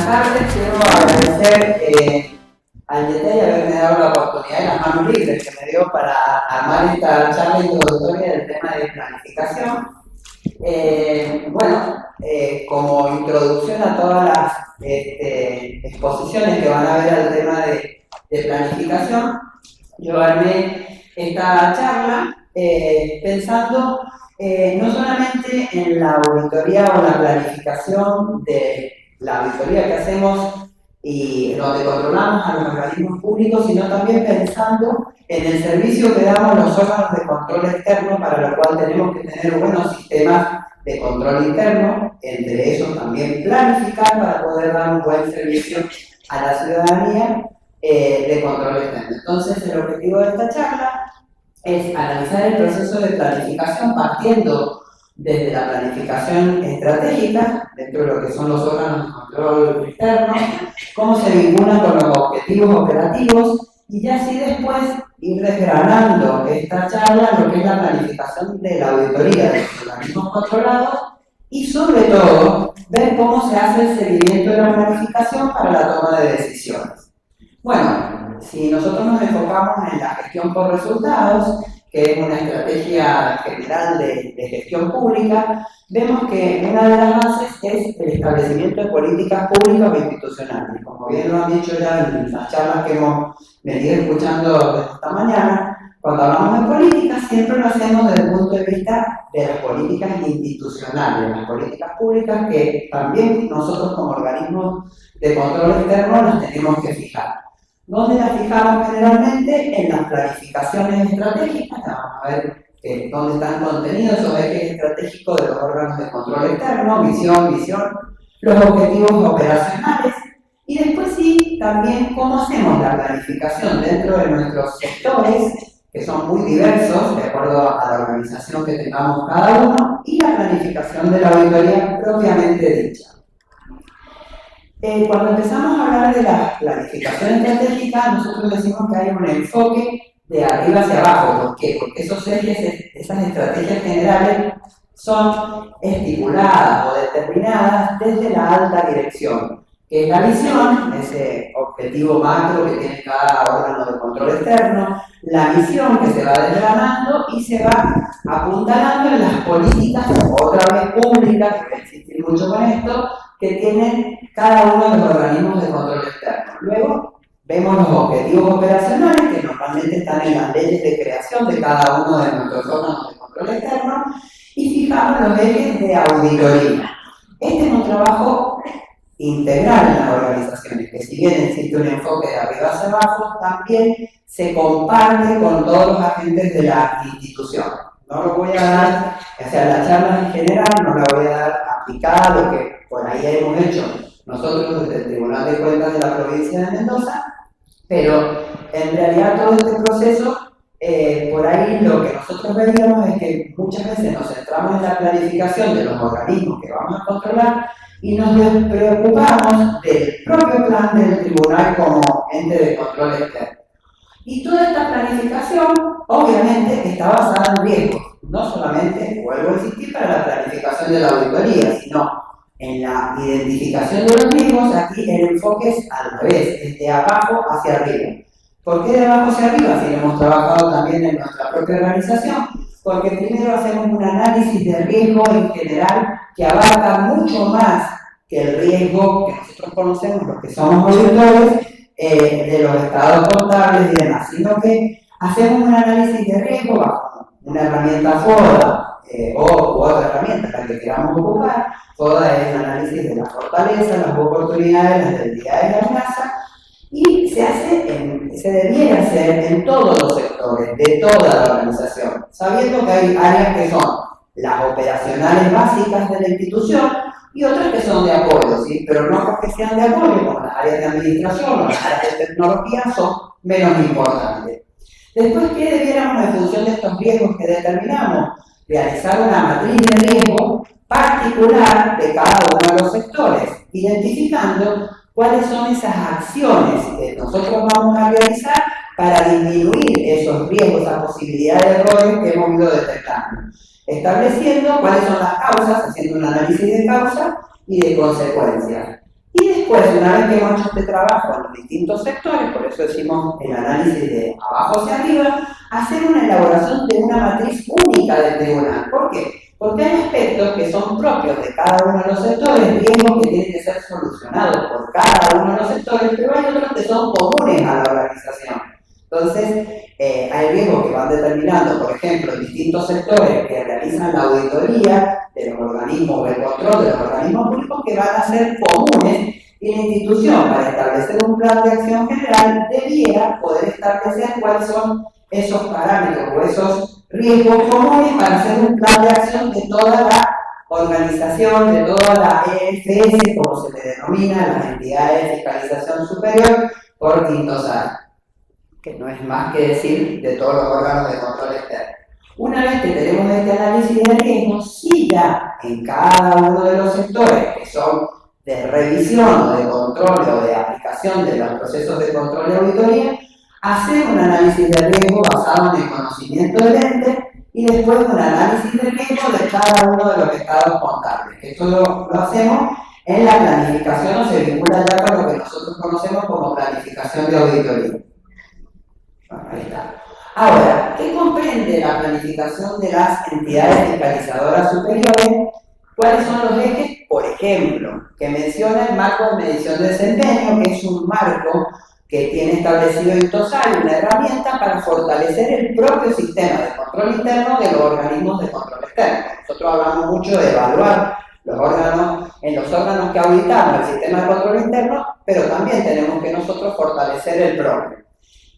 tardes. Quiero agradecer al YT y haberme dado la oportunidad y las manos libres que me dio para armar esta charla introductoria del tema de planificación. Como introducción a todas las exposiciones que van a haber al tema de planificación, yo armé esta charla pensando no solamente en la auditoría o la planificación de la auditoría que hacemos y donde controlamos a los organismos públicos, sino también pensando en el servicio que damos los órganos de control externo, para lo cual tenemos que tener buenos sistemas de control interno, entre ellos también planificar para poder dar un buen servicio a la ciudadanía de control externo. Entonces, el objetivo de esta charla es analizar el proceso de planificación partiendo desde la planificación estratégica, dentro de lo que son los órganos de control externo, cómo se vinculan con los objetivos operativos, y ya así después ir desgranando esta charla en lo que es la planificación de la auditoría de los organismos controlados y sobre todo ver cómo se hace el seguimiento de la planificación para la toma de decisiones. Bueno, si nosotros nos enfocamos en la gestión por resultados, que es una estrategia general de gestión pública, vemos que una de las bases es el establecimiento de políticas públicas o institucionales. Como bien lo han dicho ya en las charlas que hemos venido escuchando desde esta mañana, cuando hablamos de políticas siempre lo hacemos desde el punto de vista de las políticas institucionales, las políticas públicas que también nosotros como organismos de control externo las tenemos que fijar. ¿Dónde las fijamos generalmente? En las planificaciones estratégicas. Vamos a ver dónde están contenidos esos ejes estratégicos de los órganos de control externo, visión, los objetivos operacionales, y después sí, también cómo hacemos la planificación dentro de nuestros sectores, que son muy diversos, de acuerdo a la organización que tengamos cada uno, y la planificación de la auditoría propiamente dicha. Cuando empezamos a hablar de la planificación estratégica, nosotros decimos que hay un enfoque de arriba hacia abajo. ¿Por qué? Porque esos ejes, esas estrategias generales son estipuladas o determinadas desde la alta dirección, que es la visión, ese objetivo macro que tiene cada órgano de control externo, la misión que se va desgranando y se va apuntalando en las políticas, otra vez públicas, que va a insistir mucho con esto, que tienen cada uno de los organismos de control externo. Luego vemos los objetivos operacionales, que normalmente están en las leyes de creación de cada uno de nuestros órganos de control externo, y fijamos los ejes de auditoría. Este es un trabajo integral en las organizaciones, que si bien existe un enfoque de arriba hacia abajo, también se comparte con todos los agentes de la institución. No lo voy a dar, o sea, la charla en general no la voy a dar aplicada a lo que por ahí hemos hecho nosotros desde el Tribunal de Cuentas de la provincia de Mendoza, pero en realidad todo este proceso, por ahí lo que nosotros veíamos es que muchas veces nos centramos en la planificación de los organismos que vamos a controlar y nos preocupamos del propio plan del tribunal como ente de control externo. Y toda esta planificación, obviamente, está basada en riesgos. No solamente, vuelvo a insistir, para la planificación de la auditoría, sino en la identificación de los riesgos. Aquí el enfoque es al revés, es de abajo hacia arriba. ¿Por qué de abajo hacia arriba? Si lo hemos trabajado también en nuestra propia organización, porque primero hacemos un análisis de riesgo en general que abarca mucho más que el riesgo que nosotros conocemos, los que somos auditores, de los estados contables y demás, sino que hacemos un análisis de riesgo bajo una herramienta FODA o otra herramienta, la que queramos ocupar. FODA es el análisis de las fortalezas, las oportunidades, las debilidades y la amenaza, y se debiera hacer en todos los sectores, de toda la organización, sabiendo que hay áreas que son las operacionales básicas de la institución y otras que son de apoyo, ¿sí? Pero no porque sean de apoyo, como las áreas de administración o las áreas de tecnología son menos importantes. Después, ¿qué debiéramos en función de estos riesgos que determinamos? Realizar una matriz de riesgo particular de cada uno de los sectores, identificando cuáles son esas acciones que nosotros vamos a realizar para disminuir esos riesgos, esas posibilidades de errores que hemos ido detectando, estableciendo cuáles son las causas, haciendo un análisis de causas y de consecuencias. Y después, una vez que hemos hecho este trabajo en los distintos sectores, por eso decimos el análisis de abajo hacia arriba, hacer una elaboración de una matriz única del tribunal. ¿Por qué? Porque hay aspectos que son propios de cada uno de los sectores, riesgos que tienen que ser solucionados por cada uno de los sectores, pero hay otros que son comunes a la organización. Entonces, hay riesgos que van determinando, por ejemplo, distintos sectores que realizan la auditoría de los organismos, el control de los organismos públicos, que van a ser comunes, y la institución, para establecer un plan de acción general, debiera poder establecer cuáles son esos parámetros o esos riesgos comunes para hacer un plan de acción de toda la organización, de toda la EFS, como se le denomina, las entidades de fiscalización superior, por INDOSAR, que no es más que decir de todos los órganos de control externo. Una vez que tenemos este análisis de riesgos, sí ya en cada uno de los sectores que son de revisión o de control o de aplicación de los procesos de control y auditoría, hacer un análisis de riesgo basado en el conocimiento del ente y después un análisis de riesgo de cada uno de los estados contables. Esto lo hacemos en la planificación, o se vincula ya con lo que nosotros conocemos como planificación de auditoría. Bueno, ahí está. Ahora, ¿qué comprende la planificación de las entidades fiscalizadoras superiores? ¿Cuáles son los ejes? Por ejemplo, que menciona el marco de medición de desempeño, que es un marco que tiene establecido INDOSAR, una herramienta para fortalecer el propio sistema de control interno de los organismos de control externo. Nosotros hablamos mucho de evaluar los órganos, en los órganos que auditamos el sistema de control interno, pero también tenemos que nosotros fortalecer el propio.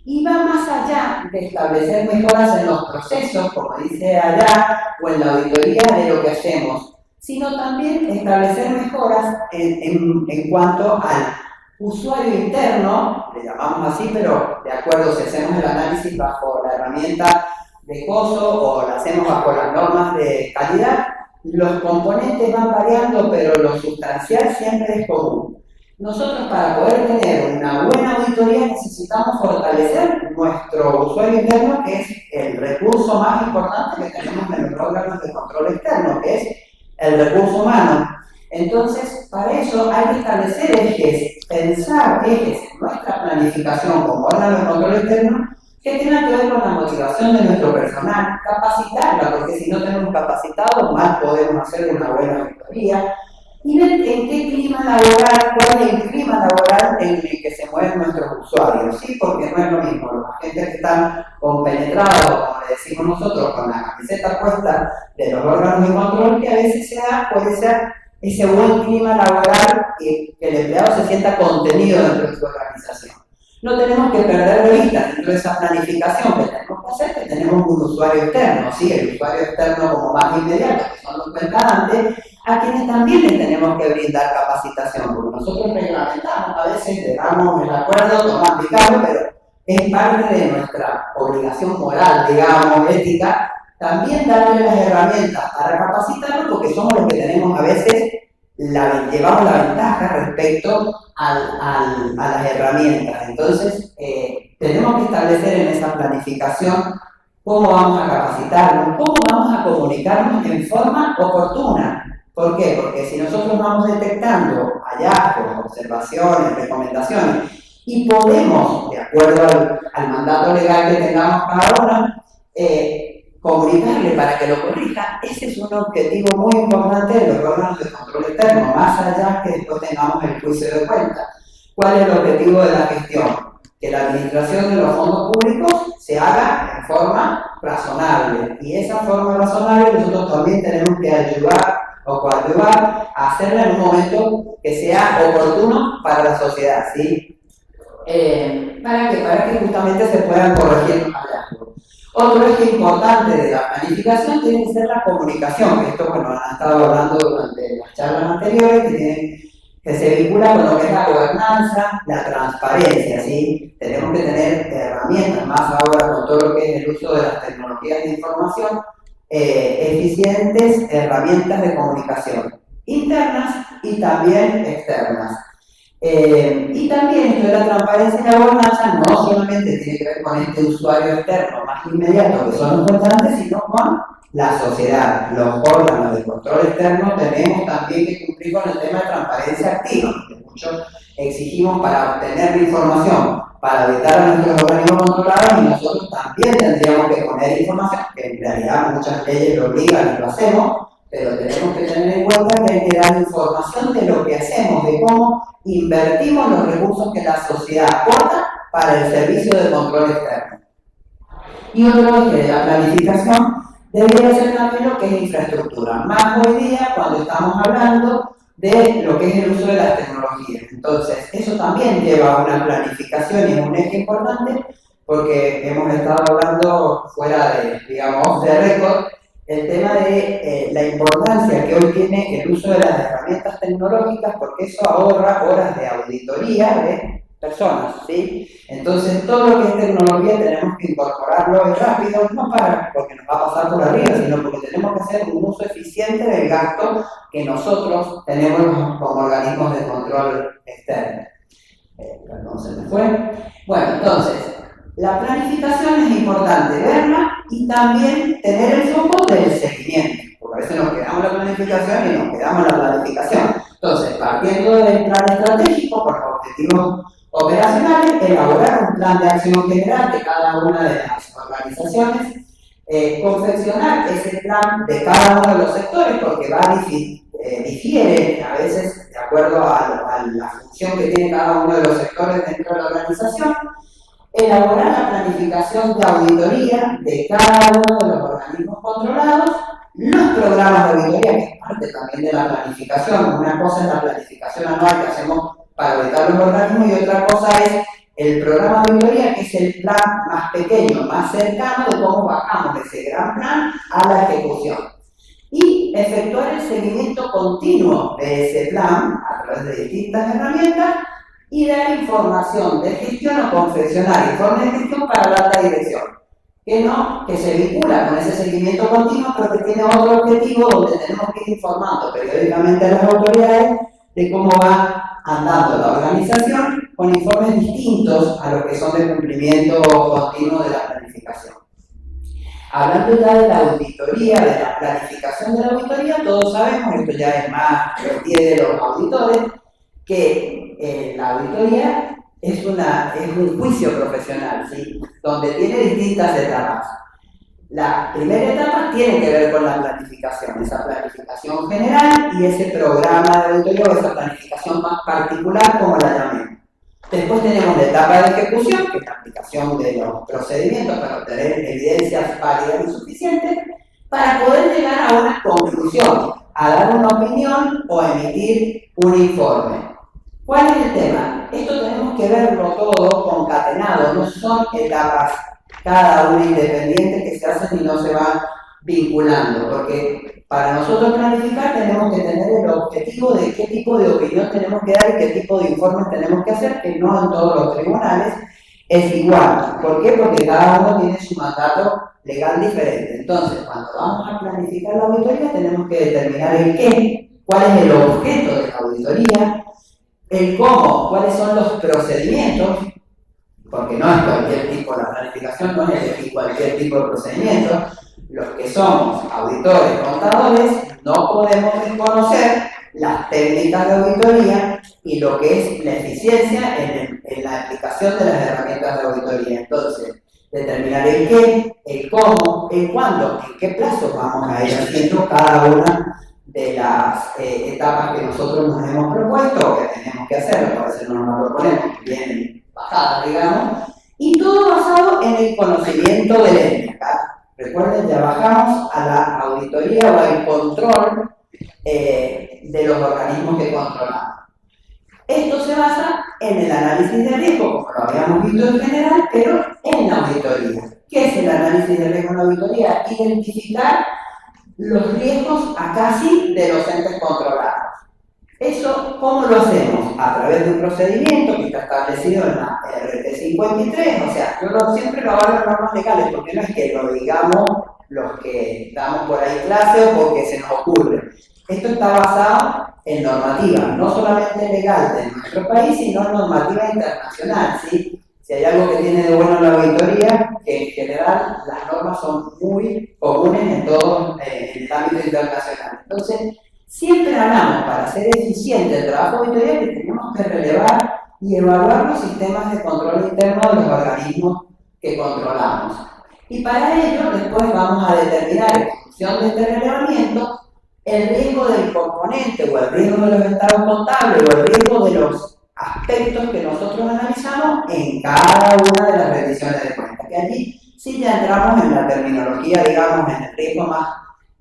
Y va más allá de establecer mejoras en los procesos, como dice allá, o en la auditoría de lo que hacemos, sino también establecer mejoras en cuanto al usuario interno, le llamamos así, pero de acuerdo si hacemos el análisis bajo la herramienta de COSO o lo hacemos bajo las normas de calidad, los componentes van variando, pero lo sustancial siempre es común. Nosotros, para poder tener una buena auditoría, necesitamos fortalecer nuestro usuario interno, que es el recurso más importante que tenemos en los órganos de control externo, que es el recurso humano. Entonces, para eso hay que establecer ejes, pensar ejes en nuestra planificación como órgano de control externo que tengan que ver con la motivación de nuestro personal, capacitarla, porque si no tenemos capacitados, más podemos hacer una buena auditoría. Y ver en qué clima laboral, cuál es el clima laboral en el que se mueven nuestros usuarios, ¿sí? Porque no es lo mismo los agentes que están compenetrados, como le decimos nosotros, con la camiseta puesta de los órganos de control, que a veces puede ser ese buen clima laboral y que el empleado se sienta contenido dentro de su organización. No tenemos que perder de vista dentro de esa planificación que tenemos que hacer, que tenemos un usuario externo, ¿sí? El usuario externo como más inmediato, que son los cuentantes, a quienes también les tenemos que brindar capacitación, porque nosotros reglamentamos, a veces le damos el acuerdo, no aplicamos, pero es parte de nuestra obligación moral, digamos, ética, también darle las herramientas para capacitarnos, porque somos los que tenemos a veces, llevamos la ventaja respecto a las herramientas. Entonces, tenemos que establecer en esa planificación cómo vamos a capacitarnos, cómo vamos a comunicarnos en forma oportuna. ¿Por qué? Porque si nosotros vamos detectando hallazgos, observaciones, recomendaciones, y podemos, de acuerdo al mandato legal que tengamos cada uno, comunicarle para que lo corrija, ese es un objetivo muy importante de los órganos de control externo, más allá que después tengamos el juicio de cuentas. ¿Cuál es el objetivo de la gestión? Que la administración de los fondos públicos se haga en forma razonable, y esa forma razonable nosotros también tenemos que ayudar o coadyuvar a hacerla en un momento que sea oportuno para la sociedad, ¿sí? ¿Para qué? Para que justamente se puedan corregir los hallazgos. Otro eje importante de la planificación tiene que ser la comunicación, que esto bueno, han estado hablando durante las charlas anteriores, que se vincula con lo que es la gobernanza, la transparencia, ¿sí? Tenemos que tener herramientas, más ahora con todo lo que es el uso de las tecnologías de información, eficientes herramientas de comunicación, internas y también externas. Y también esto de la transparencia y la gobernanza no solamente tiene que ver con este usuario externo más inmediato que son los cuentantes, sino con la sociedad. Los órganos de control externo tenemos también que cumplir con el tema de transparencia activa. mucho, exigimos para obtener la información, para auditar a nuestros organismos controlados, y nosotros también tendríamos que poner información, que en realidad muchas leyes lo obligan y lo hacemos, pero tenemos que tener en cuenta que hay que dar información de lo que hacemos, de cómo invertimos los recursos que la sociedad aporta para el servicio de control externo. Y otro es que la planificación debería ser también lo que es infraestructura, más hoy día cuando estamos hablando de lo que es el uso de las tecnologías. Entonces, eso también lleva a una planificación y es un eje importante, porque hemos estado hablando fuera de, digamos, off the record, el tema de la importancia que hoy tiene el uso de las herramientas tecnológicas, porque eso ahorra horas de auditoría de personas, ¿sí? Entonces, todo lo que es tecnología tenemos que incorporarlo rápido, no porque nos va a pasar por arriba, sino porque tenemos que hacer un uso eficiente del gasto que nosotros tenemos como organismos de control externo. Perdón, se me fue. Bueno, entonces, la planificación es importante verla y también tener el foco del seguimiento, porque a veces nos quedamos en la planificación y nos quedamos en la planificación. Entonces, partiendo del plan estratégico con los objetivos operacionales, elaborar un plan de acción general de cada una de las organizaciones, confeccionar ese plan de cada uno de los sectores, porque difiere a veces de acuerdo a la función que tiene cada uno de los sectores dentro de la organización. Elaborar la planificación de auditoría de cada uno de los organismos controlados, los programas de auditoría, que es parte también de la planificación. Una cosa es la planificación anual que hacemos para auditar los organismos y otra cosa es el programa de auditoría, que es el plan más pequeño, más cercano de cómo bajamos ese gran plan a la ejecución. Y efectuar el seguimiento continuo de ese plan a través de distintas herramientas y dar información de gestión o confeccionar informes de gestión para la alta dirección, que se vincula con ese seguimiento continuo, pero que tiene otro objetivo donde tenemos que ir informando periódicamente a las autoridades de cómo va andando la organización con informes distintos a los que son de cumplimiento continuo de la planificación. Hablando ya de la auditoría, de la planificación de la auditoría, todos sabemos, esto ya es más de los auditores, que la auditoría es un juicio profesional, ¿sí? Donde tiene distintas etapas. La primera etapa tiene que ver con la planificación, esa planificación general y ese programa de auditoría o esa planificación más particular, como la llamemos. Después tenemos la etapa de ejecución, que es la aplicación de los procedimientos para obtener evidencias válidas y suficientes para poder llegar a una conclusión, a dar una opinión o a emitir un informe. ¿Cuál es el tema? Esto tenemos que verlo todo concatenado, no son etapas cada una independiente que se hacen y no se van vinculando, porque para nosotros planificar tenemos que tener el objetivo de qué tipo de opinión tenemos que dar y qué tipo de informes tenemos que hacer, que no en todos los tribunales es igual. ¿Por qué? Porque cada uno tiene su mandato legal diferente. Entonces, cuando vamos a planificar la auditoría tenemos que determinar el qué, cuál es el objeto de la auditoría, el cómo, cuáles son los procedimientos, porque no es cualquier tipo, la planificación no es elegir cualquier tipo de procedimiento. Los que somos auditores, contadores, no podemos desconocer las técnicas de auditoría y lo que es la eficiencia en la aplicación de las herramientas de auditoría. Entonces, determinar el qué, el cómo, el cuándo, en qué plazo vamos a ir haciendo cada una de las etapas que nosotros nos hemos propuesto o que tenemos que hacer, a veces no nos lo proponemos, vienen bajadas, digamos, y todo basado en el conocimiento del ente. Recuerden, ya bajamos a la auditoría o al control de los organismos que controlamos. Esto se basa en el análisis de riesgo, como lo habíamos visto en general, pero en la auditoría. ¿Qué es el análisis de riesgo en la auditoría? Identificar los riesgos a casi de los entes controlados. Eso, ¿cómo lo hacemos? A través de un procedimiento que está establecido en la RT 53, o sea, yo siempre lo hago en normas legales, porque no es que lo digamos los que damos por ahí clase o porque se nos ocurre. Esto está basado en normativa, no solamente legal de nuestro país, sino en normativa internacional, ¿sí? Si hay algo que tiene de bueno la auditoría, que en general las normas son muy comunes en todo el ámbito internacional. Entonces, Siempre hablamos, para ser eficiente el trabajo de auditoría, que tenemos que relevar y evaluar los sistemas de control interno de los organismos que controlamos. Y para ello, después vamos a determinar, en función de este relevamiento, el riesgo del componente o el riesgo de los estados contables o el riesgo de los aspectos que nosotros analizamos en cada una de las rendiciones de cuentas. Que allí sí ya entramos en la terminología, digamos, en el riesgo más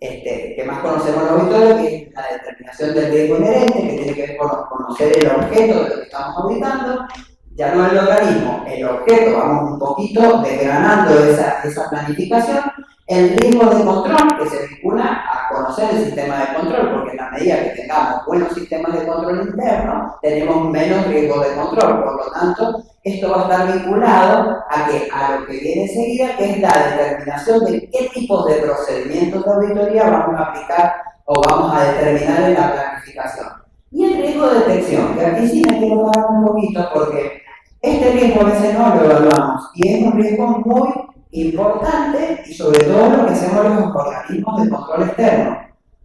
que más conocemos los auditores, que es la determinación del riesgo inherente, que tiene que ver con conocer el objeto de lo que estamos auditando, ya no el organismo, el objeto, vamos un poquito desgranando esa planificación, el riesgo de control, que se vincula a conocer el sistema de control, porque en la medida que tengamos buenos sistemas de control interno, tenemos menos riesgo de control, por lo tanto, esto va a estar vinculado a lo que viene enseguida, que es la determinación de qué tipos de procedimientos de auditoría vamos a aplicar o vamos a determinar en la planificación. Y el riesgo de detección, que aquí sí me quiero dar un poquito porque este riesgo a veces no lo evaluamos y es un riesgo muy importante y sobre todo lo que hacemos los organismos de control externo,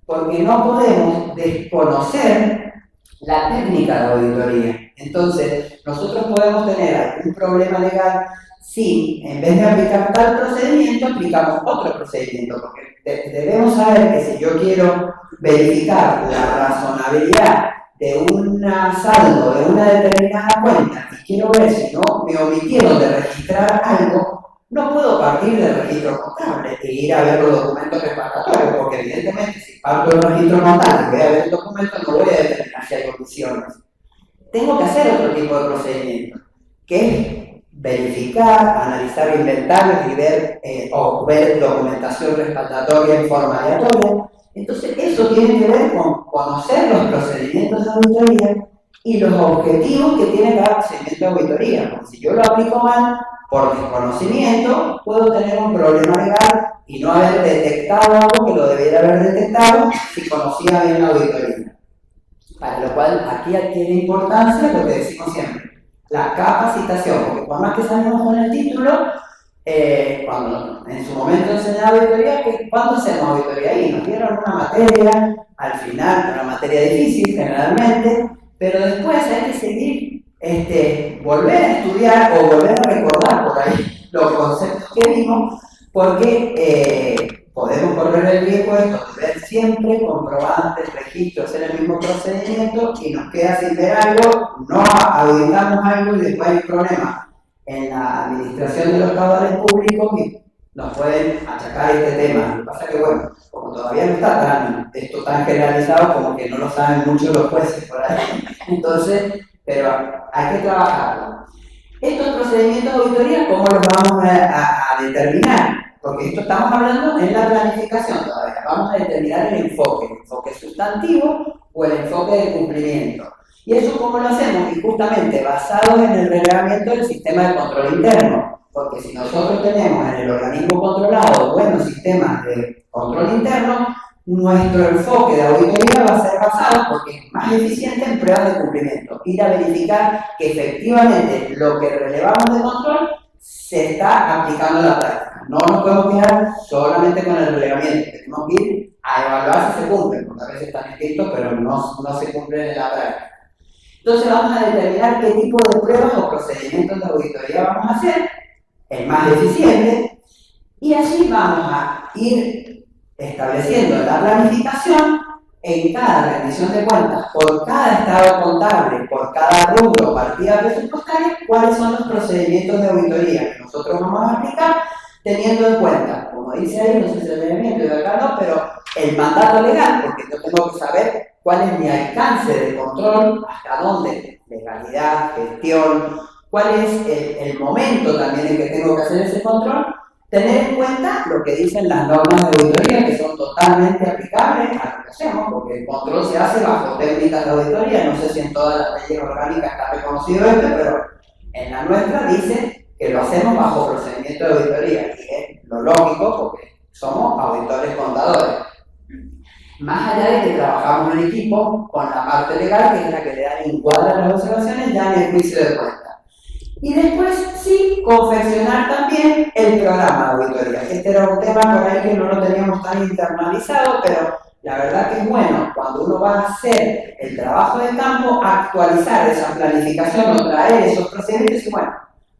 porque no podemos desconocer la técnica de auditoría. Entonces, nosotros podemos tener algún problema legal si en vez de aplicar tal procedimiento, aplicamos otro procedimiento, porque debemos saber que si yo quiero verificar la razonabilidad de un saldo de una determinada cuenta y quiero ver si no me omitieron de registrar algo, no puedo partir del registro contable e ir a ver los documentos respaldatorios, porque evidentemente si parto del registro contable y voy a ver el documento, no voy a determinar si hay omisiones. Tengo que hacer otro tipo de procedimiento, que es verificar, analizar inventarios y ver documentación respaldatoria en forma aleatoria. Entonces, eso tiene que ver con conocer los procedimientos de auditoría y los objetivos que tiene cada procedimiento de auditoría. Porque si yo lo aplico mal, por desconocimiento, puedo tener un problema legal y no haber detectado algo que lo debiera haber detectado si conocía bien la auditoría. Para lo cual, aquí adquiere importancia lo que decimos siempre, la capacitación, porque por más que salimos con el título, cuando en su momento enseñaba auditoría, ¿cuándo hacemos auditoría? Y nos dieron una materia, al final, una materia difícil generalmente, pero después hay que seguir, volver a estudiar o volver a recordar por ahí los conceptos que vimos, porque podemos correr el riesgo de ver siempre comprobantes, registros, hacer el mismo procedimiento y nos queda sin ver algo, no auditamos algo y después hay un problema en la administración de los caudales públicos y nos pueden achacar este tema. Lo que pasa es que, bueno, como todavía no está esto tan generalizado, como que no lo saben mucho los jueces por ahí. Entonces, pero hay que trabajarlo. Estos procedimientos de auditoría, ¿cómo los vamos a determinar? Porque esto estamos hablando en la planificación todavía. Vamos a determinar el enfoque sustantivo o el enfoque de cumplimiento. ¿Y eso cómo lo hacemos? Y justamente basados en el relevamiento del sistema de control interno. Porque si nosotros tenemos en el organismo controlado buenos sistemas de control interno, nuestro enfoque de auditoría va a ser basado, porque es más eficiente, en pruebas de cumplimiento. Ir a verificar que efectivamente lo que relevamos de control se está aplicando en la práctica. No nos podemos quedar solamente con el relevamiento, tenemos que ir a evaluar si se cumplen, porque a veces están escritos, pero no se cumplen en la práctica. Entonces vamos a determinar qué tipo de pruebas o procedimientos de auditoría vamos a hacer, el más eficiente, y así vamos a ir estableciendo en la planificación, en cada rendición de cuentas, por cada estado contable, por cada rubro, partida presupuestaria, cuáles son los procedimientos de auditoría que nosotros vamos a aplicar, teniendo en cuenta, como dice ahí, no sé si el elemento de acá no, pero el mandato legal, porque yo tengo que saber cuál es mi alcance de control, hasta dónde, legalidad, gestión, cuál es el momento también en que tengo que hacer ese control, tener en cuenta lo que dicen las normas de auditoría, que son totalmente aplicables a lo que hacemos, porque el control se hace bajo técnicas de auditoría, no sé si en todas las leyes orgánicas está reconocido esto, pero en la nuestra dice que lo hacemos bajo procedimiento de auditoría, y es lo lógico porque somos auditores contadores. Más allá de que trabajamos en equipo con la parte legal, que es la que le da el encuadre a las observaciones ya en el juicio de cuentas. Y después, sí, confeccionar también el programa de auditoría. Este era un tema por ahí que no lo teníamos tan internalizado, pero la verdad que es bueno cuando uno va a hacer el trabajo de campo, actualizar esa planificación o traer esos procedimientos y bueno,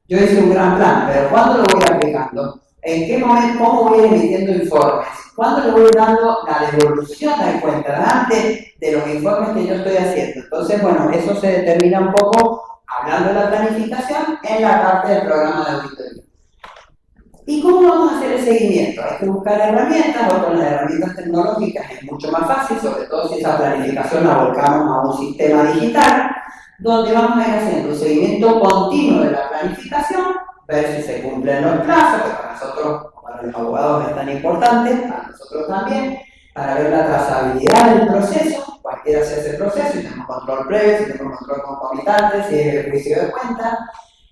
yo hice un gran plan, pero ¿cuándo lo voy aplicando? ¿En qué momento, cómo voy emitiendo informes? ¿Cuándo le voy dando la devolución al cuentadante de los informes que yo estoy haciendo? Entonces, bueno, eso se determina un poco, hablando de la planificación, en la parte del programa de auditoría. ¿Y cómo vamos a hacer el seguimiento? Hay que buscar herramientas, o con las herramientas tecnológicas es mucho más fácil, sobre todo si esa planificación la volcamos a un sistema digital, donde vamos a ir haciendo un seguimiento continuo de la planificación, ver si se cumplen los plazos, que para nosotros, para los abogados es tan importante, para nosotros también, para ver la trazabilidad del proceso, cualquiera sea ese proceso, si tenemos control previo, si tenemos control concomitante, si es el juicio de cuentas,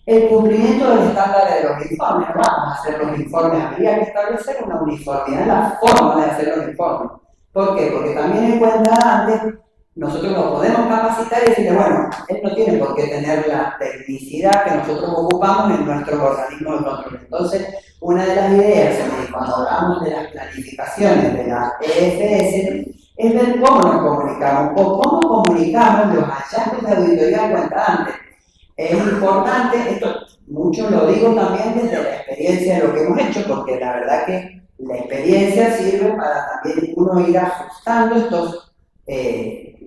el cumplimiento del estándar de los informes. Vamos a hacer los informes, habría que establecer una uniformidad en la forma de hacer los informes. ¿Por qué? Porque también en cuenta antes, nosotros nos podemos capacitar y decirle, bueno, él no tiene por qué tener la tecnicidad que nosotros ocupamos en nuestros organismos de control. Entonces, una de las ideas, cuando hablamos de las planificaciones de la EFS, es ver cómo nos comunicamos o cómo comunicamos los hallazgos de auditoría al cuentadante. Es importante, esto mucho lo digo también desde la experiencia de lo que hemos hecho, porque la verdad que la experiencia sirve para también uno ir ajustando estos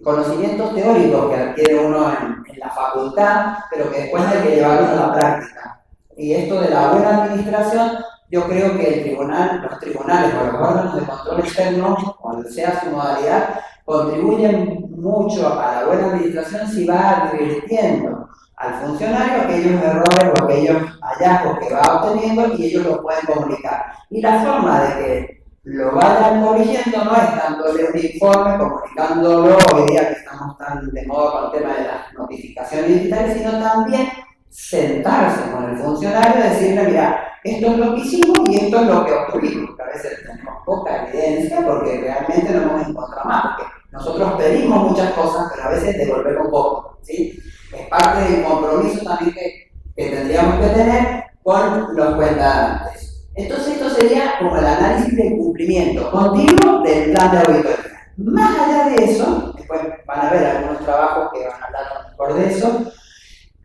conocimientos teóricos que adquiere uno en la facultad, pero que después hay que llevarlos a la práctica. Y esto de la buena administración, yo creo que el tribunal, los tribunales o los órganos de control externo, cuando sea su modalidad, contribuyen mucho a la buena administración si va advirtiendo al funcionario aquellos errores o aquellos hallazgos que va obteniendo y ellos lo pueden comunicar. Y la forma de que lo vayan corrigiendo no es dándole un informe, comunicándolo hoy día que estamos tan de moda con el tema de las notificaciones digitales, sino también sentarse con el funcionario y decirle, mira, esto es lo que hicimos y esto es lo que obtuvimos, que a veces tenemos poca evidencia porque realmente no hemos encontrado más, porque nosotros pedimos muchas cosas, pero a veces devolvemos poco, ¿sí? Es parte del compromiso también que tendríamos que tener con los cuentadantes. Entonces esto sería como el análisis del cumplimiento continuo del plan de auditoría. Más allá de eso, después van a ver algunos trabajos que van a hablar mejor de eso,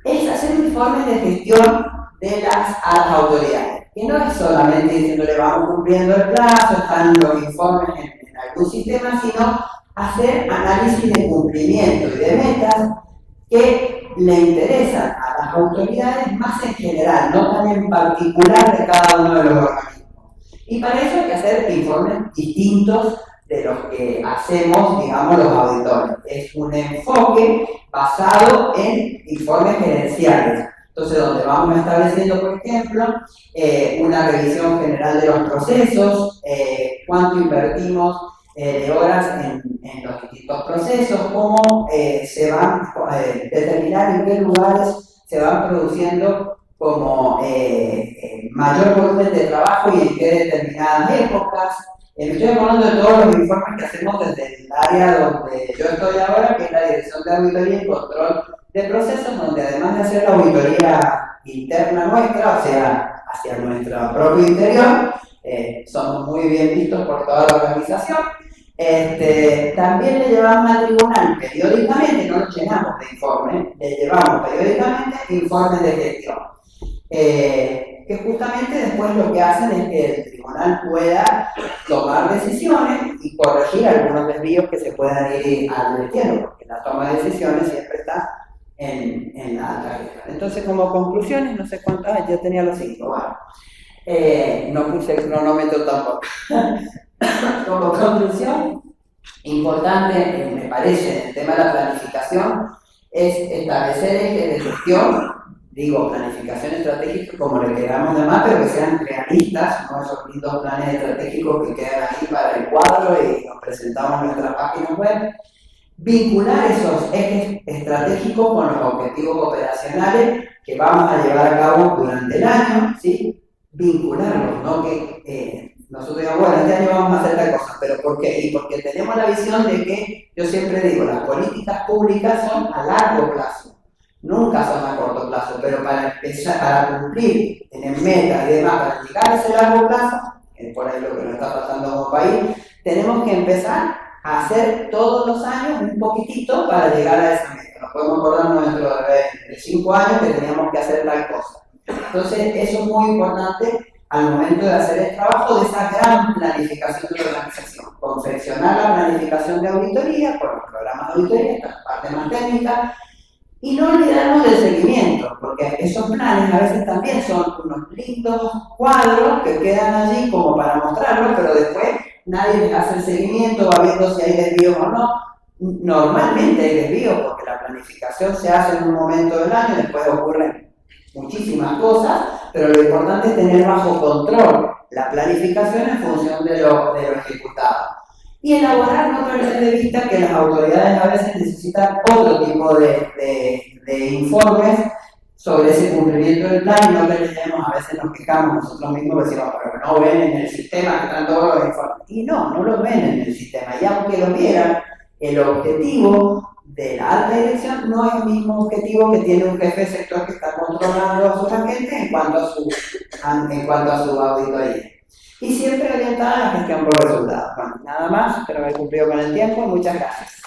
es hacer informes de gestión a las autoridades. Que no es solamente diciéndole vamos cumpliendo el plazo, están los informes en algún sistema, sino hacer análisis de cumplimiento y de metas que le interesan a las autoridades más en general, no tan en particular de cada uno de los organismos. Y para eso hay que hacer informes distintos de los que hacemos, digamos, los auditores. Es un enfoque basado en informes gerenciales. Entonces, donde vamos estableciendo, por ejemplo, una revisión general de los procesos, cuánto invertimos de horas en los distintos procesos, cómo se van a determinar en qué lugares se van produciendo como mayor volumen de trabajo y en qué determinadas épocas. Estoy hablando de todos los informes que hacemos desde el área donde yo estoy ahora, que es la Dirección de Auditoría y Control de Procesos, donde además de hacer la auditoría interna nuestra, o sea, hacia nuestro propio interior, somos muy bien vistos por toda la organización. También le llevamos al tribunal periódicamente, no lo llenamos de informes, le llevamos periódicamente informes de gestión. Que justamente después lo que hacen es que el tribunal pueda tomar decisiones y corregir algunos desvíos que se puedan ir advirtiendo, porque la toma de decisiones siempre está en la alta gestión. Entonces, como conclusiones, no sé cuántas, yo tenía los 5, bueno, no puse el cronómetro tampoco. Como conclusión, importante, me parece, en el tema de la planificación, es establecer ejes de gestión, digo, planificación estratégica, como le queramos llamar, pero que sean realistas, no esos lindos planes estratégicos que quedan aquí para el cuadro y nos presentamos en nuestra página web. Vincular esos ejes estratégicos con los objetivos operacionales que vamos a llevar a cabo durante el año, ¿sí? Vincularlos, ¿no? Que nosotros digamos, bueno, este año vamos a hacer tal cosa, pero ¿por qué? Y porque tenemos la visión de que, yo siempre digo, las políticas públicas son a largo plazo, nunca son a corto plazo, pero para empezar, para cumplir, tener metas y demás, para llegar a ese largo plazo, que es por ahí lo que nos está pasando como país, tenemos que empezar hacer todos los años un poquitito para llegar a esa meta. Nos podemos acordarnos dentro de 5 años que teníamos que hacer tal cosa. Entonces, eso es muy importante al momento de hacer el trabajo de esa gran planificación de la organización. Confeccionar la planificación de auditoría, con los programas de auditoría, esta parte más técnica, y no olvidarnos del seguimiento, porque esos planes a veces también son unos lindos cuadros que quedan allí como para mostrarlos, pero después nadie les hace el seguimiento, va viendo si hay desvíos o no. Normalmente hay desvíos porque la planificación se hace en un momento del año, después ocurren muchísimas cosas, pero lo importante es tener bajo control la planificación en función de lo ejecutado. Y elaborar, no perder de vista que las autoridades a veces necesitan otro tipo de informes sobre ese cumplimiento del plan y no que tenemos, a veces nos quejamos nosotros mismos, decimos, pero no ven en el sistema que están todos los informes. Y no los ven en el sistema. Y aunque lo vieran, el objetivo de la alta dirección no es el mismo objetivo que tiene un jefe de sector que está controlando a sus agentes en cuanto a su auditoría. Y siempre orientada a la gestión por resultados. Bueno, nada más, espero haber cumplido con el tiempo. Muchas gracias.